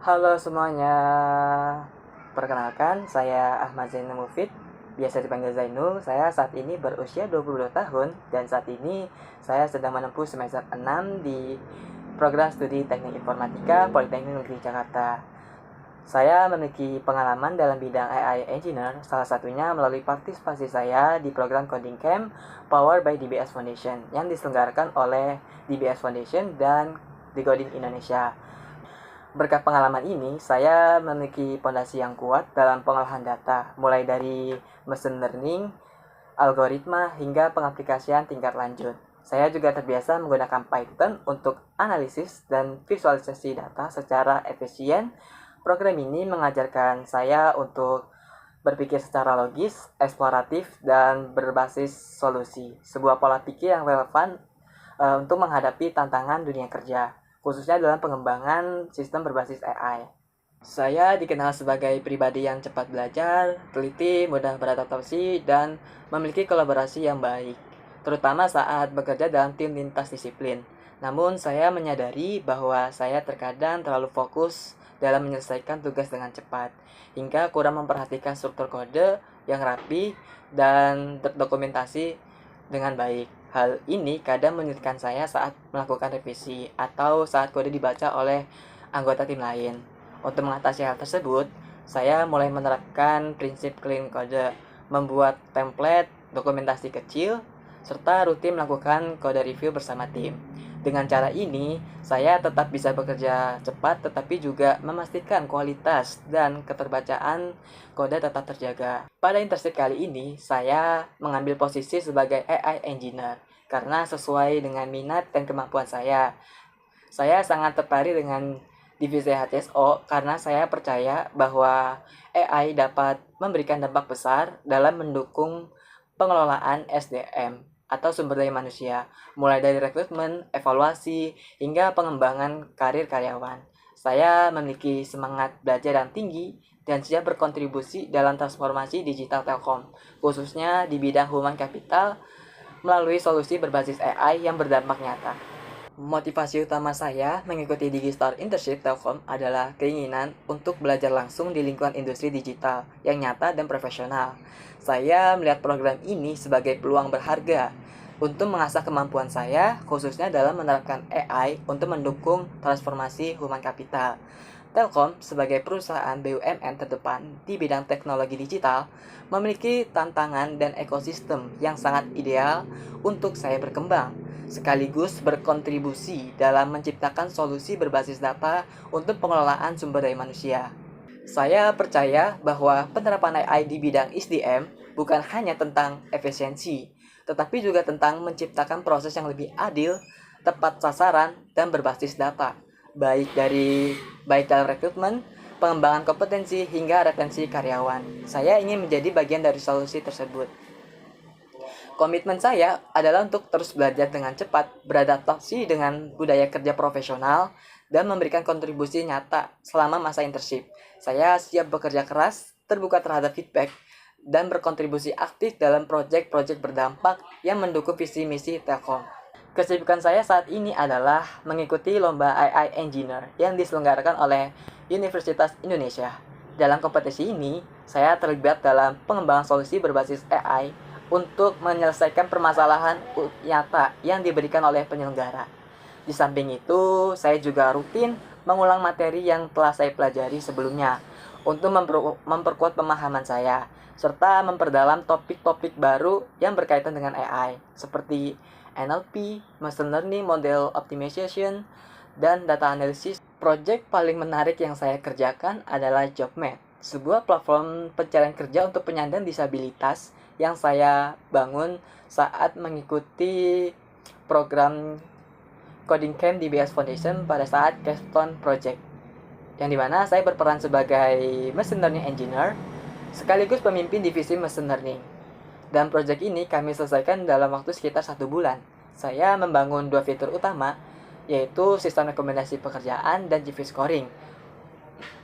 Halo semuanya, perkenalkan saya Ahmad Zainul Mufid, biasa dipanggil Zainul. Saya saat ini berusia 22 tahun dan saat ini saya sedang menempuh semester 6 di program studi Teknik Informatika Politeknik Negeri Jakarta. Saya memiliki pengalaman dalam bidang AI Engineer, salah satunya melalui partisipasi saya di program Coding Camp Powered by DBS Foundation yang diselenggarakan oleh DBS Foundation dan Decoding Indonesia. Berkat pengalaman ini, saya memiliki fondasi yang kuat dalam pengolahan data, mulai dari machine learning, algoritma, hingga pengaplikasian tingkat lanjut. Saya juga terbiasa menggunakan Python untuk analisis dan visualisasi data secara efisien. Program ini mengajarkan saya untuk berpikir secara logis, eksploratif, dan berbasis solusi. Sebuah pola pikir yang relevan untuk menghadapi tantangan dunia kerja, khususnya dalam pengembangan sistem berbasis AI. Saya dikenal sebagai pribadi yang cepat belajar, teliti, mudah beradaptasi, dan memiliki kolaborasi yang baik, terutama saat bekerja dalam tim lintas disiplin. Namun, saya menyadari bahwa saya terkadang terlalu fokus dalam menyelesaikan tugas dengan cepat, hingga kurang memperhatikan struktur kode yang rapi dan terdokumentasi dengan baik. Hal ini kadang menyulitkan saya saat melakukan revisi atau saat kode dibaca oleh anggota tim lain. Untuk mengatasi hal tersebut, saya mulai menerapkan prinsip clean code, membuat template, dokumentasi kecil, serta rutin melakukan kode review bersama tim. Dengan cara ini, saya tetap bisa bekerja cepat tetapi juga memastikan kualitas dan keterbacaan kode tetap terjaga. Pada internship kali ini, saya mengambil posisi sebagai AI Engineer karena sesuai dengan minat dan kemampuan saya. Saya sangat tertarik dengan divisi HSO karena saya percaya bahwa AI dapat memberikan dampak besar dalam mendukung pengelolaan SDM atau sumber daya manusia, mulai dari rekrutmen, evaluasi, hingga pengembangan karir karyawan. Saya memiliki semangat belajar yang tinggi dan siap berkontribusi dalam transformasi digital Telkom, khususnya di bidang human capital melalui solusi berbasis AI yang berdampak nyata. Motivasi utama saya mengikuti Digistar Internship Telkom adalah keinginan untuk belajar langsung di lingkungan industri digital yang nyata dan profesional. Saya melihat program ini sebagai peluang berharga untuk mengasah kemampuan saya, khususnya dalam menerapkan AI untuk mendukung transformasi human capital. Telkom sebagai perusahaan BUMN terdepan di bidang teknologi digital memiliki tantangan dan ekosistem yang sangat ideal untuk saya berkembang, sekaligus berkontribusi dalam menciptakan solusi berbasis data untuk pengelolaan sumber daya manusia. Saya percaya bahwa penerapan AI di bidang SDM bukan hanya tentang efisiensi, tetapi juga tentang menciptakan proses yang lebih adil, tepat sasaran, dan berbasis data, baik dalam rekrutmen, pengembangan kompetensi, hingga retensi karyawan. Saya ingin menjadi bagian dari solusi tersebut. Komitmen saya adalah untuk terus belajar dengan cepat, beradaptasi dengan budaya kerja profesional, dan memberikan kontribusi nyata selama masa internship. Saya siap bekerja keras, terbuka terhadap feedback, dan berkontribusi aktif dalam proyek-proyek berdampak yang mendukung visi misi Telkom. Kesibukan saya saat ini adalah mengikuti lomba AI Engineer yang diselenggarakan oleh Universitas Indonesia. Dalam kompetisi ini, saya terlibat dalam pengembangan solusi berbasis AI untuk menyelesaikan permasalahan nyata yang diberikan oleh penyelenggara. Di samping itu, saya juga rutin mengulang materi yang telah saya pelajari sebelumnya untuk memperkuat pemahaman saya, serta memperdalam topik-topik baru yang berkaitan dengan AI, seperti NLP, Machine Learning Model Optimization, dan Data Analysis. Project paling menarik yang saya kerjakan adalah JobMate, sebuah platform pencarian kerja untuk penyandang disabilitas yang saya bangun saat mengikuti program Coding Camp DBS Foundation pada saat Capstone Project, yang dimana saya berperan sebagai Machine Learning Engineer sekaligus pemimpin divisi Machine Learning. Dan proyek ini kami selesaikan dalam waktu sekitar 1 bulan. Saya membangun 2 fitur utama, yaitu sistem rekomendasi pekerjaan dan CV scoring.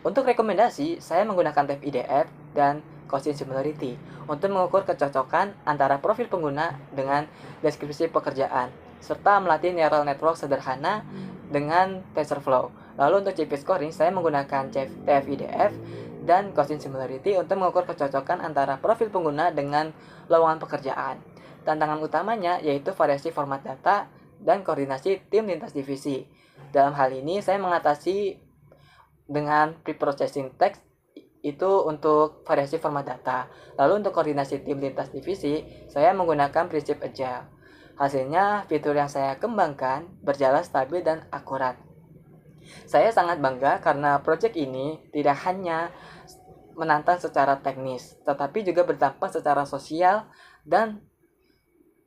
Untuk rekomendasi, saya menggunakan tab IDF dan Quotient Similarity untuk mengukur kecocokan antara profil pengguna dengan deskripsi pekerjaan, serta melatih neural network sederhana dengan TensorFlow Lalu untuk CP scoring, saya menggunakan TF-IDF dan Gaussian Similarity untuk mengukur kecocokan antara profil pengguna dengan lowongan pekerjaan. Tantangan utamanya yaitu variasi format data dan koordinasi tim lintas divisi. Dalam hal ini, saya mengatasi dengan pre-processing text itu untuk variasi format data. Lalu untuk koordinasi tim lintas divisi, saya menggunakan prinsip Agile. Hasilnya, fitur yang saya kembangkan berjalan stabil dan akurat. Saya sangat bangga karena proyek ini tidak hanya menantang secara teknis, tetapi juga berdampak secara sosial dan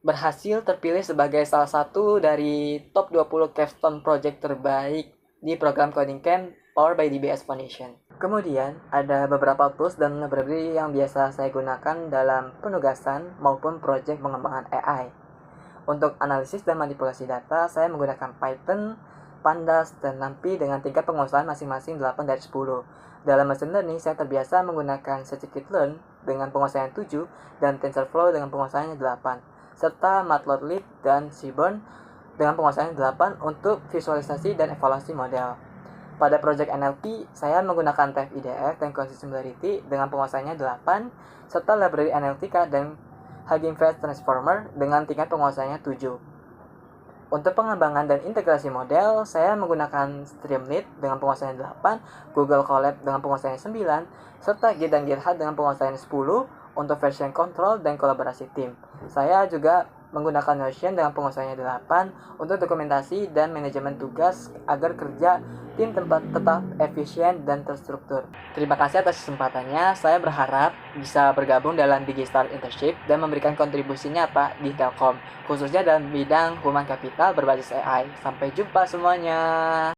berhasil terpilih sebagai salah satu dari top 20 capstone project terbaik di program Coding Camp powered by DBS Foundation. Kemudian, ada beberapa tools dan library yang biasa saya gunakan dalam penugasan maupun proyek pengembangan AI. Untuk analisis dan manipulasi data, saya menggunakan Python, Pandas, dan NumPy dengan tingkat penguasaan masing-masing 8 dari 10. Dalam machine learning, saya terbiasa menggunakan scikit-learn dengan penguasaan 7 dan TensorFlow dengan penguasaan 8, serta Matplotlib dan Seaborn dengan penguasaan 8 untuk visualisasi dan evaluasi model. Pada project NLP, saya menggunakan TF-IDF dan Gaussian Similarity dengan penguasaannya 8, serta library Analytica dan Hugging Face Transformer dengan tingkat penguasaannya 7. Untuk pengembangan dan integrasi model, saya menggunakan Streamlit dengan penguasaan 8, Google Colab dengan penguasaan 9, serta Git dan GitHub dengan penguasaan 10 untuk version control dan kolaborasi tim. Saya juga menggunakan Notion dengan penguasaan 8 untuk dokumentasi dan manajemen tugas agar kerja tim tetap efisien dan terstruktur. Terima kasih atas kesempatannya. Saya berharap bisa bergabung dalam DigiStar Internship dan memberikan kontribusi nyata di Telkom, khususnya dalam bidang human capital berbasis AI. Sampai jumpa semuanya.